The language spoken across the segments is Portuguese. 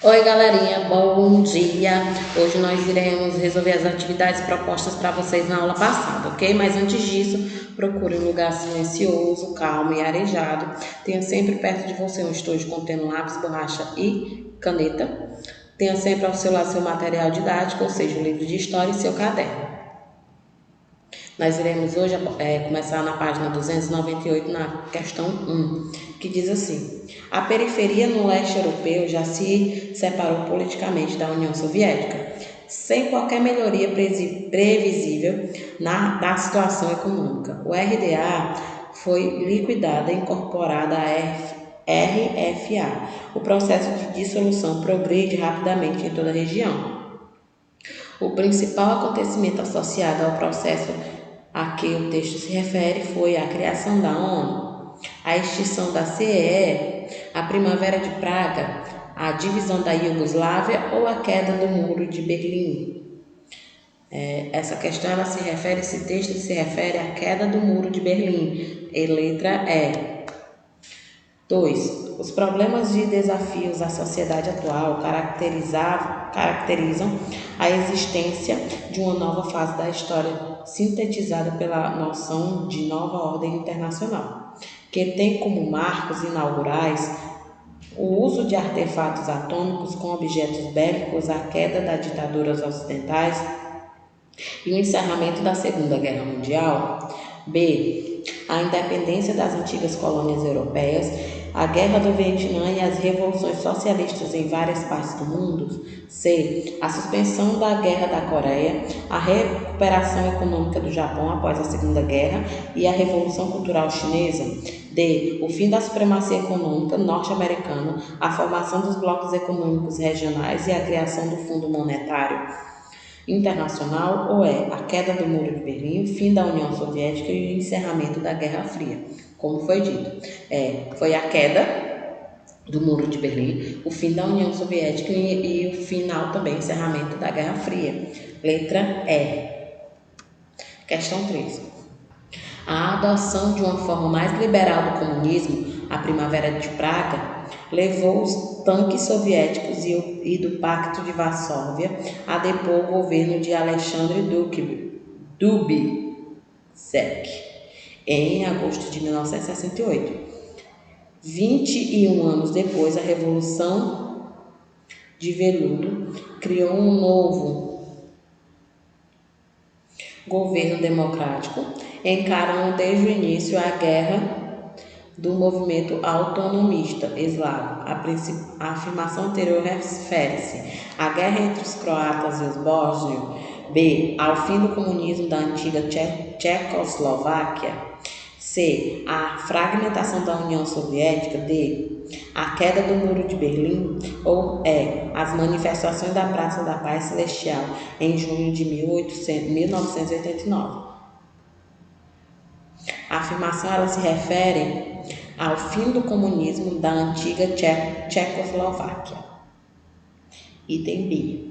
Oi, galerinha, bom dia! Hoje nós iremos resolver as atividades propostas para vocês na aula passada, ok? Mas antes disso, procure um lugar silencioso, calmo e arejado. Tenha sempre perto de você um estojo contendo lápis, borracha e caneta. Tenha sempre ao seu lado seu material didático, ou seja, o livro de história e seu caderno. Nós iremos hoje começar na página 298, na questão 1, que diz assim: a periferia no leste europeu já se separou politicamente da União Soviética, sem qualquer melhoria previsível da situação econômica. O RDA foi liquidada e incorporada à RFA. O processo de dissolução progride rapidamente em toda a região. O principal acontecimento associado ao processo a que o texto se refere foi a criação da ONU, a extinção da CEE, a Primavera de Praga, a divisão da Iugoslávia ou a queda do Muro de Berlim. Essa questão esse texto se refere à queda do Muro de Berlim, e letra E. 2. Os problemas e desafios da sociedade atual caracterizam a existência de uma nova fase da história, sintetizada pela noção de nova ordem internacional, que tem como marcos inaugurais o uso de artefatos atômicos com objetos bélicos, a queda das ditaduras ocidentais e o encerramento da Segunda Guerra Mundial. B. A independência das antigas colônias europeias, a Guerra do Vietnã e as revoluções socialistas em várias partes do mundo. C. A suspensão da Guerra da Coreia, a recuperação econômica do Japão após a Segunda Guerra e a Revolução Cultural Chinesa. D. O fim da supremacia econômica norte-americana, a formação dos blocos econômicos regionais e a criação do Fundo Monetário Internacional, ou a queda do Muro de Berlim, o fim da União Soviética e o encerramento da Guerra Fria. Como foi dito, foi a queda do Muro de Berlim, o fim da União Soviética e o final também, encerramento da Guerra Fria. Letra E. Questão 3. A adoção de uma forma mais liberal do comunismo, a Primavera de Praga, levou os tanques soviéticos e do Pacto de Varsóvia a depor o governo de Alexandre Dubček em agosto de 1968. 21 anos depois, a Revolução de Veludo criou um novo governo democrático, encarando desde o início a guerra do movimento autonomista eslavo. A afirmação anterior refere-se à guerra entre os croatas e os bósnios. B. Ao fim do comunismo da antiga Tchecoslováquia. C. A fragmentação da União Soviética. D. A queda do Muro de Berlim. Ou as manifestações da Praça da Paz Celestial em junho de 1989. A afirmação se refere ao fim do comunismo da antiga Tchecoslováquia. Item B.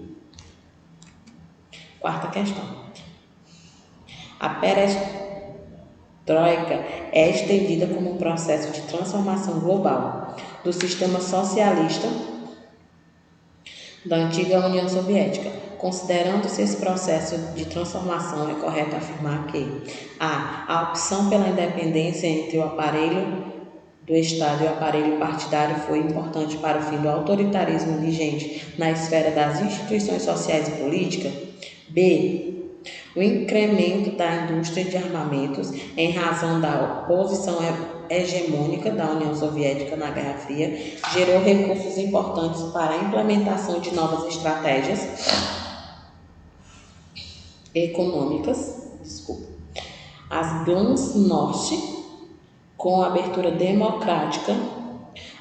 Quarta questão. A perestroika é estendida como um processo de transformação global do sistema socialista da antiga União Soviética. Considerando-se esse processo de transformação, é correto afirmar que a opção pela independência entre o aparelho do Estado e o aparelho partidário foi importante para o fim do autoritarismo vigente na esfera das instituições sociais e políticas. B. O incremento da indústria de armamentos em razão da posição hegemônica da União Soviética na Guerra Fria gerou recursos importantes para a implementação de novas estratégias econômicas. As Glasnost, com a abertura democrática,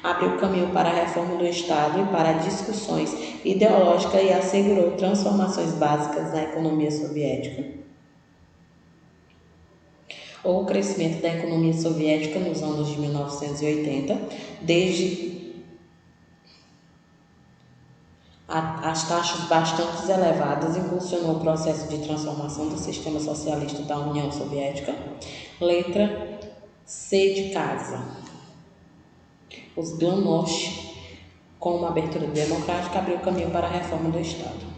abriu caminho para a reforma do Estado e para discussões ideológicas e assegurou transformações básicas na economia soviética. O crescimento da economia soviética nos anos de 1980, desde as taxas bastante elevadas, impulsionou o processo de transformação do sistema socialista da União Soviética. Letra C de casa. Os Glasnost, com uma abertura democrática, abriu caminho para a reforma do Estado.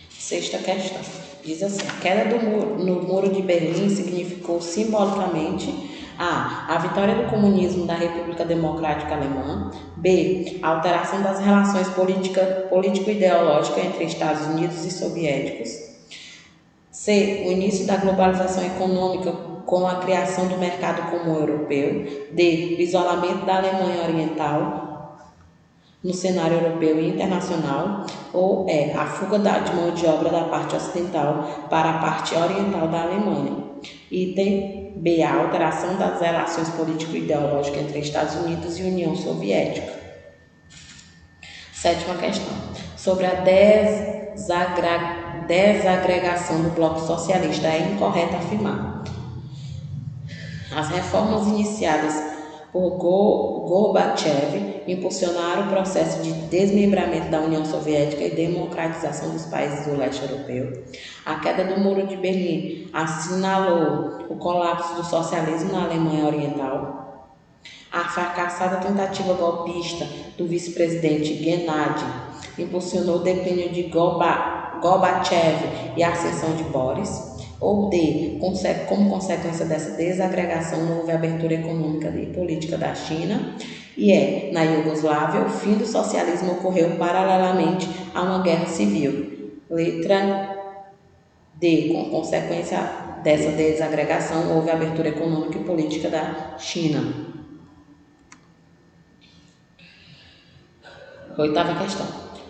Sexta questão. Diz assim: a queda no Muro de Berlim significou simbolicamente a vitória do comunismo da República Democrática Alemã. B. A alteração das relações político-ideológicas entre Estados Unidos e soviéticos. C. O início da globalização econômica com a criação do mercado comum europeu. D. O isolamento da Alemanha Oriental no cenário europeu e internacional. Ou E. A fuga de mão de obra da parte ocidental para a parte oriental da Alemanha. Item B. A alteração das relações político-ideológicas entre Estados Unidos e União Soviética. Sétima questão. Sobre a desagregação do bloco socialista, é incorreto afirmar: as reformas iniciadas por Gorbachev impulsionaram o processo de desmembramento da União Soviética e democratização dos países do leste europeu. A queda do Muro de Berlim assinalou o colapso do socialismo na Alemanha Oriental. A fracassada tentativa golpista do vice-presidente Gennady impulsionou o declínio de Gorbachev e a ascensão de Boris. Ou D. Como consequência dessa desagregação, não houve abertura econômica e política da China. E E. Na Iugoslávia, o fim do socialismo ocorreu paralelamente a uma guerra civil. Letra D. Com consequência dessa desagregação, houve abertura econômica e política da China. Oitava questão.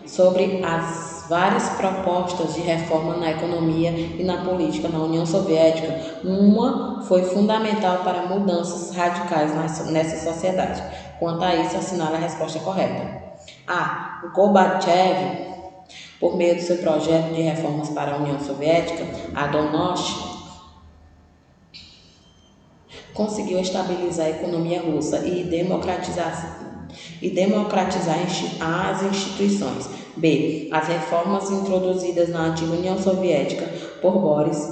Sobre as várias propostas de reforma na economia e na política na União Soviética, uma foi fundamental para mudanças radicais nessa sociedade. Quanto a isso, assinale a resposta correta. A. O Gorbachev, por meio do seu projeto de reformas para a União Soviética, a Donost, conseguiu estabilizar a economia russa e democratizar as instituições. B. As reformas introduzidas na antiga União Soviética por Boris,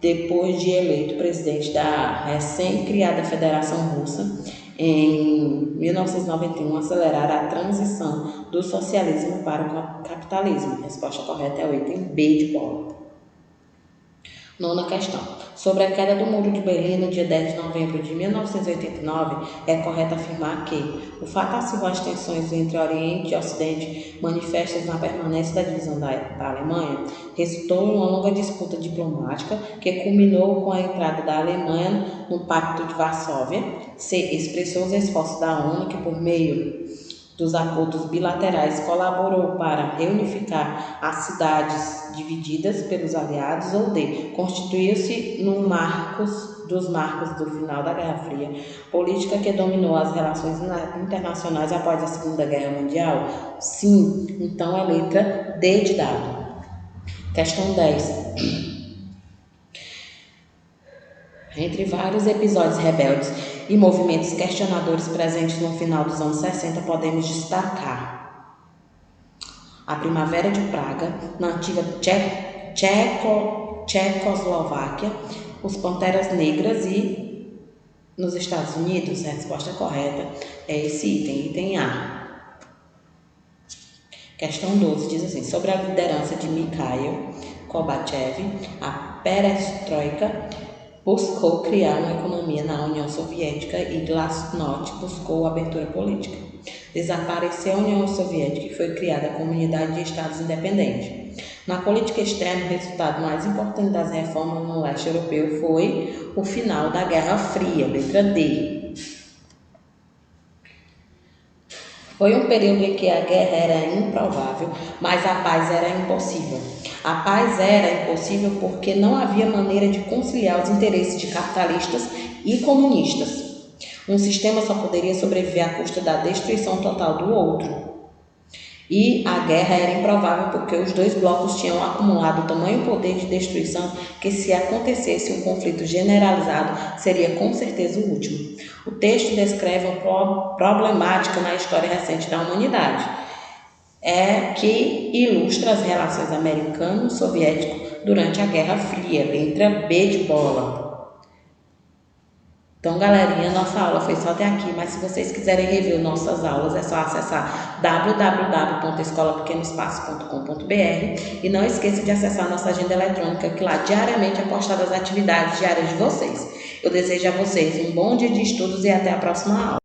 depois de eleito presidente da recém-criada Federação Russa, em 1991, aceleraram a transição do socialismo para o capitalismo. A resposta correta é o item B de bola. Nona questão. Sobre a queda do Muro de Berlim no dia 10 de novembro de 1989, é correto afirmar que o fato acirrou as tensões entre Oriente e Ocidente manifestas na permanência da divisão da Alemanha, resultou em uma longa disputa diplomática que culminou com a entrada da Alemanha no Pacto de Varsóvia. C. Expressou os esforços da ONU que, por meio dos acordos bilaterais, colaborou para reunificar as cidades divididas pelos aliados. Ou D. Constituiu-se dos marcos do final da Guerra Fria, política que dominou as relações internacionais após a Segunda Guerra Mundial? Sim, então é letra D de dado. Questão 10. Entre vários episódios rebeldes e movimentos questionadores presentes no final dos anos 60, podemos destacar a Primavera de Praga, na antiga Tchecoslováquia, os Panteras Negras e nos Estados Unidos. A resposta correta é esse item A. Questão 12 diz assim: sobre a liderança de Mikhail Gorbachev, a perestroika buscou criar uma economia na União Soviética e Glasnost buscou abertura política. Desapareceu a União Soviética e foi criada a Comunidade de Estados Independentes. Na política externa, o resultado mais importante das reformas no leste europeu foi o final da Guerra Fria, letra D. Foi um período em que a guerra era improvável, mas a paz era impossível. A paz era impossível porque não havia maneira de conciliar os interesses de capitalistas e comunistas. Um sistema só poderia sobreviver à custa da destruição total do outro. E a guerra era improvável porque os dois blocos tinham acumulado tamanho poder de destruição que, se acontecesse um conflito generalizado, seria com certeza o último. O texto descreve uma problemática na história recente da humanidade, que ilustra as relações americano-soviético durante a Guerra Fria, letra B de bola. Então, galerinha, nossa aula foi só até aqui, mas se vocês quiserem rever nossas aulas, é só acessar www.escolapequenoespaço.com.br e não esqueça de acessar nossa agenda eletrônica, que lá diariamente é postada as atividades diárias de vocês. Eu desejo a vocês um bom dia de estudos e até a próxima aula.